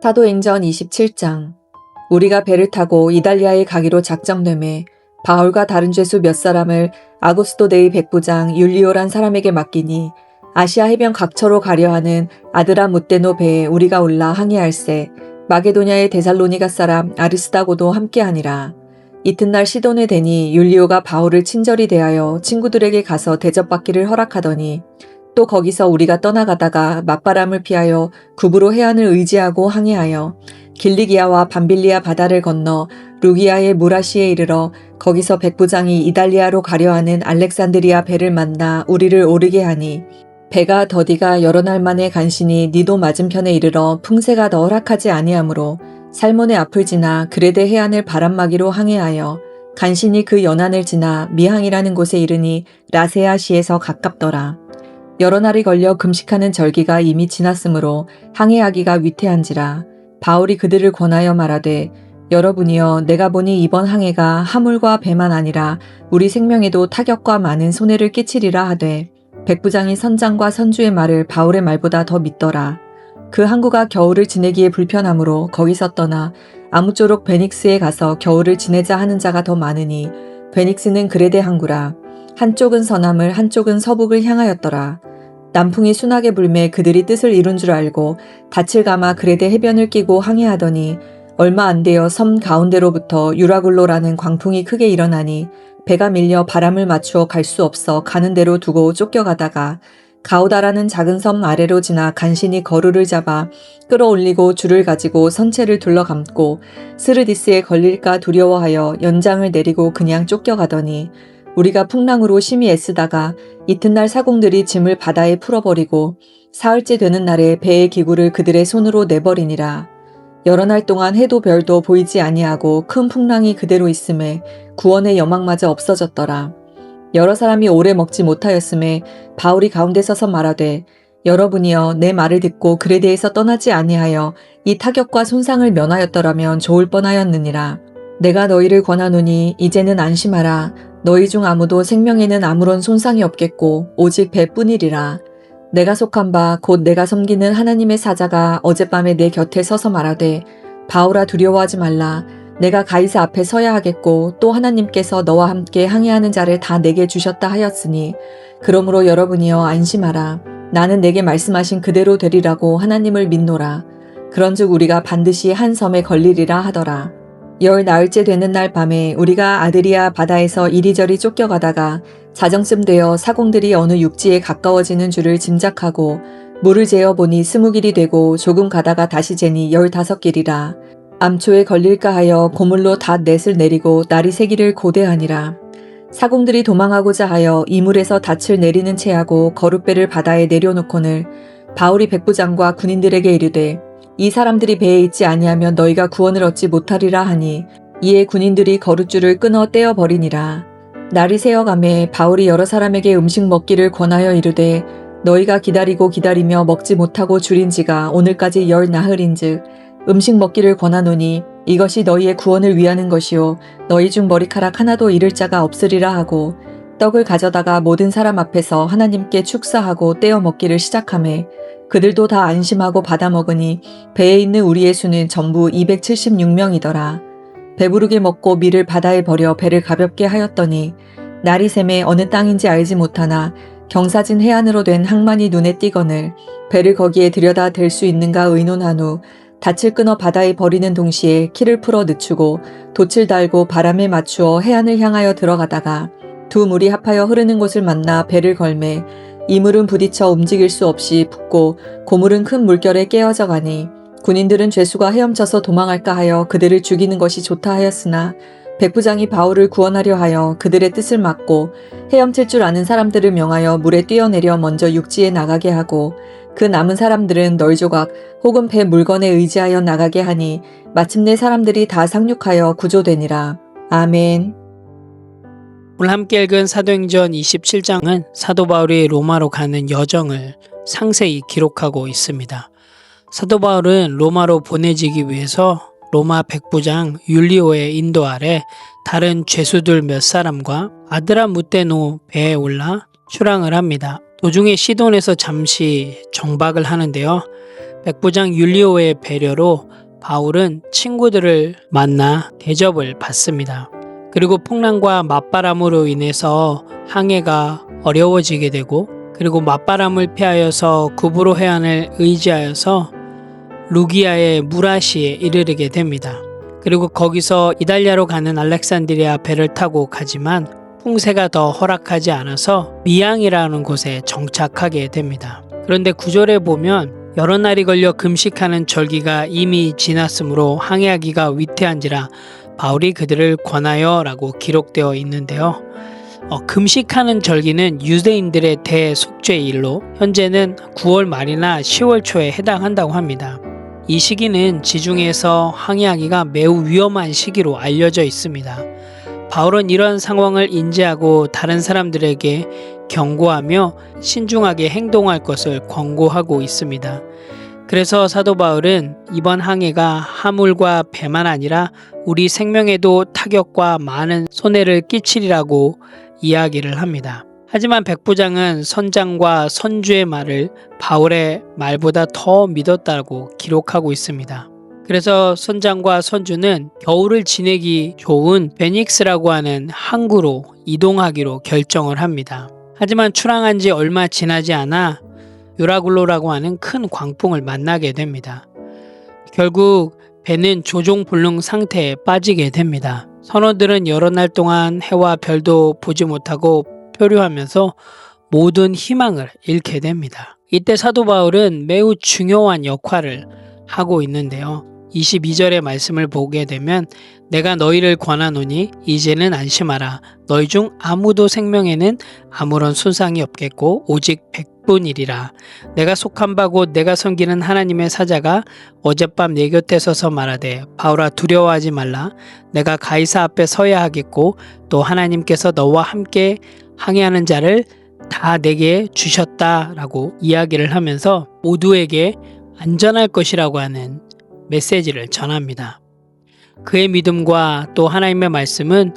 사도행전 27장. 우리가 배를 타고 이달리아에 가기로 작정되매 바울과 다른 죄수 몇 사람을 아구스도 데이 백부장 율리오란 사람에게 맡기니 아시아 해변 각처로 가려 하는 아드라무떼노 배에 우리가 올라 항해할세. 마게도냐의 데살로니가 사람 아리스다고도 함께하니라. 이튿날 시돈에 대니 율리오가 바울을 친절히 대하여 친구들에게 가서 대접받기를 허락하더니 또 거기서 우리가 떠나가다가 맞바람을 피하여 구브로 해안을 의지하고 항해하여 길리기아와 밤빌리아 바다를 건너 루기아의 무라시에 이르러 거기서 백부장이 이달리아로 가려 하는 알렉산드리아 배를 만나 우리를 오르게 하니 배가 더디가 여러 날 만에 간신히 니도 맞은편에 이르러 풍세가 더 허락하지 아니하므로 살몬의 앞을 지나 그레데 해안을 바람막이로 항해하여 간신히 그 연안을 지나 미항이라는 곳에 이르니 라세아시에서 가깝더라. 여러 날이 걸려 금식하는 절기가 이미 지났으므로 항해하기가 위태한지라. 바울이 그들을 권하여 말하되 여러분이여 내가 보니 이번 항해가 하물과 배만 아니라 우리 생명에도 타격과 많은 손해를 끼치리라 하되 백부장이 선장과 선주의 말을 바울의 말보다 더 믿더라. 그 항구가 겨울을 지내기에 불편하므로 거기서 떠나 아무쪼록 베닉스에 가서 겨울을 지내자 하는 자가 더 많으니 베닉스는 그레데 항구라. 한쪽은 서남을 한쪽은 서북을 향하였더라. 남풍이 순하게 불매 그들이 뜻을 이룬 줄 알고 닻을 감아 그레데 해변을 끼고 항해하더니 얼마 안 되어 섬 가운데로부터 유라굴로라는 광풍이 크게 일어나니 배가 밀려 바람을 맞추어 갈 수 없어 가는 대로 두고 쫓겨가다가 가우다라는 작은 섬 아래로 지나 간신히 거루를 잡아 끌어올리고 줄을 가지고 선체를 둘러감고 스르디스에 걸릴까 두려워하여 연장을 내리고 그냥 쫓겨가더니 우리가 풍랑으로 심히 애쓰다가 이튿날 사공들이 짐을 바다에 풀어버리고 사흘째 되는 날에 배의 기구를 그들의 손으로 내버리니라. 여러 날 동안 해도 별도 보이지 아니하고 큰 풍랑이 그대로 있음에 구원의 여망마저 없어졌더라. 여러 사람이 오래 먹지 못하였음에 바울이 가운데 서서 말하되 여러분이여 내 말을 듣고 그레데에서 떠나지 아니하여 이 타격과 손상을 면하였더라면 좋을 뻔하였느니라. 내가 너희를 권하노니 이제는 안심하라. 너희 중 아무도 생명에는 아무런 손상이 없겠고 오직 배뿐이리라. 내가 속한 바 곧 내가 섬기는 하나님의 사자가 어젯밤에 내 곁에 서서 말하되 바울아 두려워하지 말라. 내가 가이사 앞에 서야 하겠고 또 하나님께서 너와 함께 항해하는 자를 다 내게 주셨다 하였으니 그러므로 여러분이여 안심하라. 나는 내게 말씀하신 그대로 되리라고 하나님을 믿노라. 그런즉 우리가 반드시 한 섬에 걸리리라 하더라. 열 나흘째 되는 날 밤에 우리가 아드리아 바다에서 이리저리 쫓겨가다가 자정쯤 되어 사공들이 어느 육지에 가까워지는 줄을 짐작하고 물을 재어 보니 20길이 되고 조금 가다가 다시 재니 15길이라. 암초에 걸릴까 하여 고물로 닷 넷을 내리고 날이 새기를 고대하니라. 사공들이 도망하고자 하여 이물에서 닻을 내리는 채하고 거룻배를 바다에 내려놓거늘 바울이 백부장과 군인들에게 이르되 이 사람들이 배에 있지 아니하면 너희가 구원을 얻지 못하리라 하니 이에 군인들이 거룻줄을 끊어 떼어버리니라. 날이 새어가매 바울이 여러 사람에게 음식 먹기를 권하여 이르되 너희가 기다리고 기다리며 먹지 못하고 줄인 지가 오늘까지 10나흘인즉 음식 먹기를 권하노니 이것이 너희의 구원을 위하는 것이요 너희 중 머리카락 하나도 잃을 자가 없으리라 하고 떡을 가져다가 모든 사람 앞에서 하나님께 축사하고 떼어 먹기를 시작하매 그들도 다 안심하고 받아 먹으니 배에 있는 우리의 수는 전부 276명이더라. 배부르게 먹고 밀을 바다에 버려 배를 가볍게 하였더니 날이 새매 어느 땅인지 알지 못하나 경사진 해안으로 된 항만이 눈에 띄거늘 배를 거기에 들여다 댈 수 있는가 의논한 후 닻을 끊어 바다에 버리는 동시에 키를 풀어 늦추고 돛을 달고 바람에 맞추어 해안을 향하여 들어가다가 두 물이 합하여 흐르는 곳을 만나 배를 걸매 이물은 부딪혀 움직일 수 없이 붙고 고물은 큰 물결에 깨어져 가니 군인들은 죄수가 헤엄쳐서 도망할까 하여 그들을 죽이는 것이 좋다 하였으나 백부장이 바울을 구원하려 하여 그들의 뜻을 막고 헤엄칠 줄 아는 사람들을 명하여 물에 뛰어내려 먼저 육지에 나가게 하고 그 남은 사람들은 널조각 혹은 배 물건에 의지하여 나가게 하니 마침내 사람들이 다 상륙하여 구조되니라. 아멘. 오늘 함께 읽은 사도행전 27장은 사도 바울이 로마로 가는 여정을 상세히 기록하고 있습니다. 사도 바울은 로마로 보내지기 위해서 로마 백부장 율리오의 인도 아래 다른 죄수들 몇 사람과 아드라무떼노 배에 올라 출항을 합니다. 도중에 시돈에서 잠시 정박을 하는데요. 백부장 율리오의 배려로 바울은 친구들을 만나 대접을 받습니다. 그리고 풍랑과 맞바람으로 인해서 항해가 어려워지게 되고, 그리고 맞바람을 피하여서 구브로 해안을 의지하여서 루기아의 무라시에 이르게 됩니다. 그리고 거기서 이달리아로 가는 알렉산드리아 배를 타고 가지만 풍세가 더 허락하지 않아서 미앙이라는 곳에 정착하게 됩니다. 그런데 구절에 보면 여러 날이 걸려 금식하는 절기가 이미 지났으므로 항해하기가 위태한지라 바울이 그들을 권하여 라고 기록되어 있는데요. 금식하는 절기는 유대인들의 대속죄일로 현재는 9월 말이나 10월 초에 해당한다고 합니다. 이 시기는 지중해에서 항해하기가 매우 위험한 시기로 알려져 있습니다. 바울은 이런 상황을 인지하고 다른 사람들에게 경고하며 신중하게 행동할 것을 권고하고 있습니다. 그래서 사도 바울은 이번 항해가 하물과 배만 아니라 우리 생명에도 타격과 많은 손해를 끼치리라고 이야기를 합니다. 하지만 백부장은 선장과 선주의 말을 바울의 말보다 더 믿었다고 기록하고 있습니다. 그래서 선장과 선주는 겨울을 지내기 좋은 베닉스라고 하는 항구로 이동하기로 결정을 합니다. 하지만 출항한 지 얼마 지나지 않아 유라굴로라고 하는 큰 광풍을 만나게 됩니다. 결국 배는 조종불능 상태에 빠지게 됩니다. 선원들은 여러 날 동안 해와 별도 보지 못하고 표류하면서 모든 희망을 잃게 됩니다. 이때 사도 바울은 매우 중요한 역할을 하고 있는데요. 22절의 말씀을 보게 되면 내가 너희를 권하노니 이제는 안심하라. 너희 중 아무도 생명에는 아무런 손상이 없겠고 오직 백분이리라. 내가 속한 바 곧 내가 섬기는 하나님의 사자가 어젯밤 내 곁에 서서 말하되 바울아 두려워하지 말라. 내가 가이사 앞에 서야 하겠고 또 하나님께서 너와 함께 항해하는 자를 다 내게 주셨다라고 이야기를 하면서 모두에게 안전할 것이라고 하는 메시지를 전합니다. 그의 믿음과 또 하나님의 말씀은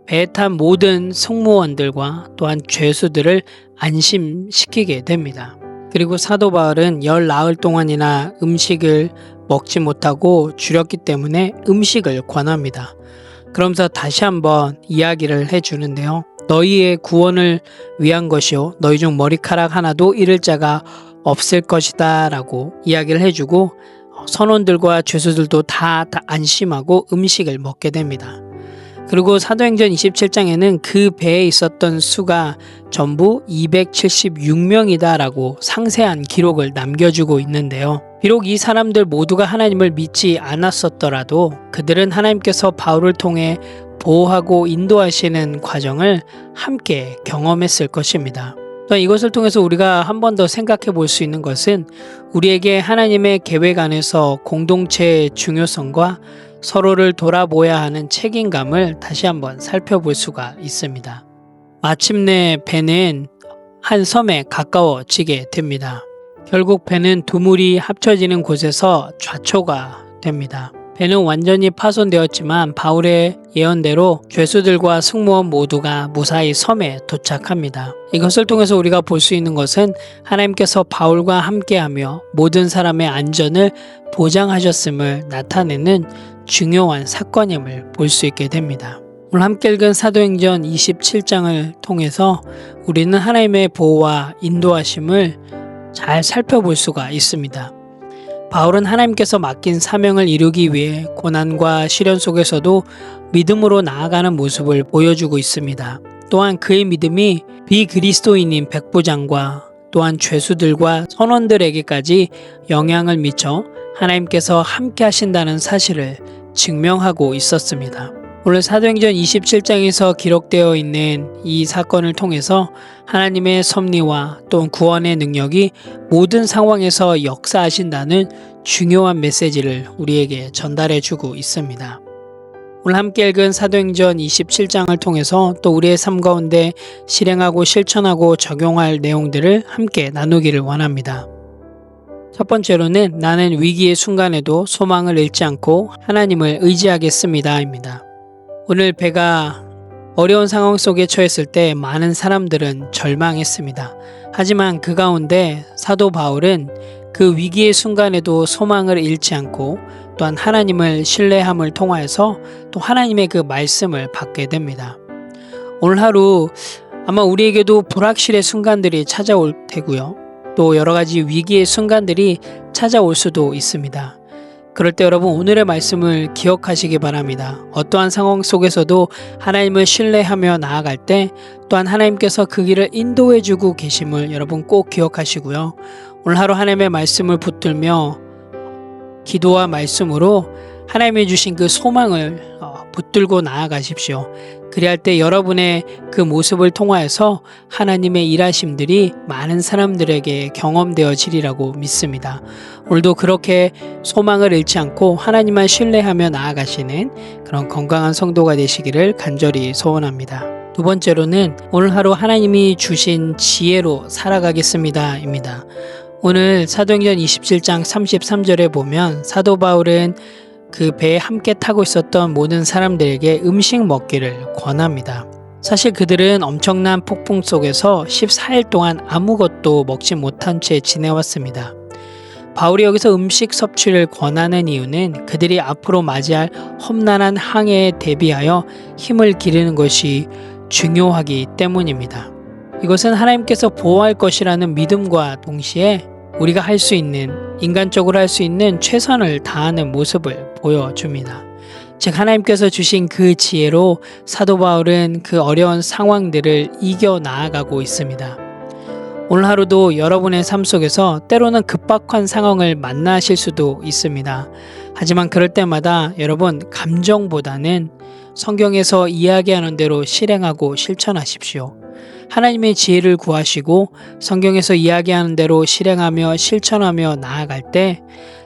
배에 탄 모든 승무원들과 또한 죄수들을 안심시키게 됩니다. 그리고 사도 바울은 열 나흘 동안이나 음식을 먹지 못하고 줄였기 때문에 음식을 권합니다. 그러면서 다시 한번 이야기를 해주는데요. 너희의 구원을 위한 것이요 너희 중 머리카락 하나도 잃을 자가 없을 것이다 라고 이야기를 해주고 선원들과 죄수들도 다 안심하고 음식을 먹게 됩니다. 그리고 사도행전 27장에는 그 배에 있었던 수가 전부 276명이다 라고 상세한 기록을 남겨주고 있는데요. 비록 이 사람들 모두가 하나님을 믿지 않았었더라도 그들은 하나님께서 바울을 통해 보호하고 인도하시는 과정을 함께 경험했을 것입니다. 이것을 통해서 우리가 한 번 더 생각해 볼 수 있는 것은 우리에게 하나님의 계획 안에서 공동체의 중요성과 서로를 돌아보아야 하는 책임감을 다시 한번 살펴볼 수가 있습니다. 마침내 배는 한 섬에 가까워지게 됩니다. 결국 배는 두 물이 합쳐지는 곳에서 좌초가 됩니다. 배는 완전히 파손되었지만 바울의 예언대로 죄수들과 승무원 모두가 무사히 섬에 도착합니다. 이것을 통해서 우리가 볼 수 있는 것은 하나님께서 바울과 함께하며 모든 사람의 안전을 보장하셨음을 나타내는 중요한 사건임을 볼 수 있게 됩니다. 오늘 함께 읽은 사도행전 27장을 통해서 우리는 하나님의 보호와 인도하심을 잘 살펴볼 수가 있습니다. 바울은 하나님께서 맡긴 사명을 이루기 위해 고난과 시련 속에서도 믿음으로 나아가는 모습을 보여주고 있습니다. 또한 그의 믿음이 비그리스도인인 백부장과 또한 죄수들과 선원들에게까지 영향을 미쳐 하나님께서 함께 하신다는 사실을 증명하고 있었습니다. 오늘 사도행전 27장에서 기록되어 있는 이 사건을 통해서 하나님의 섭리와 또 구원의 능력이 모든 상황에서 역사하신다는 중요한 메시지를 우리에게 전달해 주고 있습니다. 오늘 함께 읽은 사도행전 27장을 통해서 또 우리의 삶 가운데 실행하고 실천하고 적용할 내용들을 함께 나누기를 원합니다. 첫 번째로는 나는 위기의 순간에도 소망을 잃지 않고 하나님을 의지하겠습니다 입니다. 오늘 배가 어려운 상황 속에 처했을 때 많은 사람들은 절망했습니다. 하지만 그 가운데 사도 바울은 그 위기의 순간에도 소망을 잃지 않고 또한 하나님을 신뢰함을 통하여서 또 하나님의 그 말씀을 받게 됩니다. 오늘 하루 아마 우리에게도 불확실의 순간들이 찾아올 테고요. 또 여러 가지 위기의 순간들이 찾아올 수도 있습니다. 그럴 때 여러분 오늘의 말씀을 기억하시기 바랍니다. 어떠한 상황 속에서도 하나님을 신뢰하며 나아갈 때 또한 하나님께서 그 길을 인도해 주고 계심을 여러분 꼭 기억하시고요. 오늘 하루 하나님의 말씀을 붙들며 기도와 말씀으로 하나님이 주신 그 소망을 붙들고 나아가십시오. 그리할 때 여러분의 그 모습을 통하여서 하나님의 일하심들이 많은 사람들에게 경험되어지리라고 믿습니다. 오늘도 그렇게 소망을 잃지 않고 하나님만 신뢰하며 나아가시는 그런 건강한 성도가 되시기를 간절히 소원합니다. 두 번째로는 오늘 하루 하나님이 주신 지혜로 살아가겠습니다 입니다. 오늘 사도행전 27장 33절에 보면 사도 바울은 그 배에 함께 타고 있었던 모든 사람들에게 음식 먹기를 권합니다. 사실 그들은 엄청난 폭풍 속에서 14일 동안 아무것도 먹지 못한 채 지내왔습니다. 바울이 여기서 음식 섭취를 권하는 이유는 그들이 앞으로 맞이할 험난한 항해에 대비하여 힘을 기르는 것이 중요하기 때문입니다. 이것은 하나님께서 보호할 것이라는 믿음과 동시에 우리가 할 수 있는, 인간적으로 할 수 있는 최선을 다하는 모습을 보여줍니다. 즉 하나님께서 주신 그 지혜로 사도 바울은 그 어려운 상황들을 이겨 나아가고 있습니다. 오늘 하루도 여러분의 삶 속에서 때로는 급박한 상황을 만나실 수도 있습니다. 하지만 그럴 때마다 여러분 감정보다는 성경에서 이야기하는 대로 실행하고 실천하십시오. 하나님의 지혜를 구하시고 성경에서 이야기하는 대로 실행하며 실천하며 나아갈 때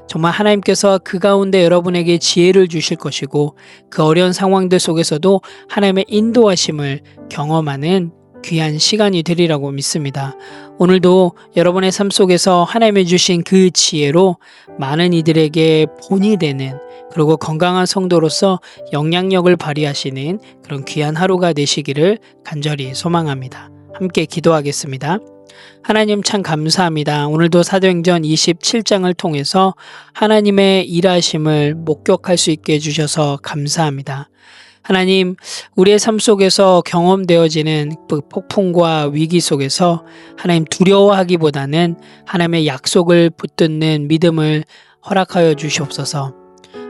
정말 하나님께서 그 가운데 여러분에게 지혜를 주실 것이고 그 어려운 상황들 속에서도 하나님의 인도하심을 경험하는 귀한 시간이 되리라고 믿습니다. 오늘도 여러분의 삶 속에서 하나님이 주신 그 지혜로 많은 이들에게 본이 되는 그리고 건강한 성도로서 영향력을 발휘하시는 그런 귀한 하루가 되시기를 간절히 소망합니다. 함께 기도하겠습니다. 하나님 참 감사합니다. 오늘도 사도행전 27장을 통해서 하나님의 일하심을 목격할 수 있게 해주셔서 감사합니다. 하나님, 우리의 삶 속에서 경험되어지는 폭풍과 위기 속에서 하나님 두려워하기보다는 하나님의 약속을 붙드는 믿음을 허락하여 주시옵소서.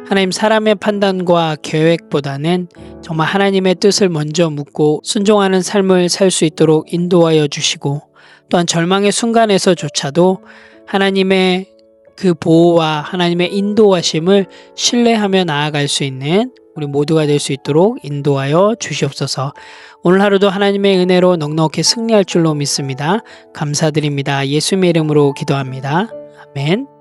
하나님 사람의 판단과 계획보다는 정말 하나님의 뜻을 먼저 묻고 순종하는 삶을 살 수 있도록 인도하여 주시고 또한 절망의 순간에서조차도 하나님의 그 보호와 하나님의 인도하심을 신뢰하며 나아갈 수 있는 우리 모두가 될 수 있도록 인도하여 주시옵소서. 오늘 하루도 하나님의 은혜로 넉넉히 승리할 줄로 믿습니다. 감사드립니다. 예수님의 이름으로 기도합니다. 아멘.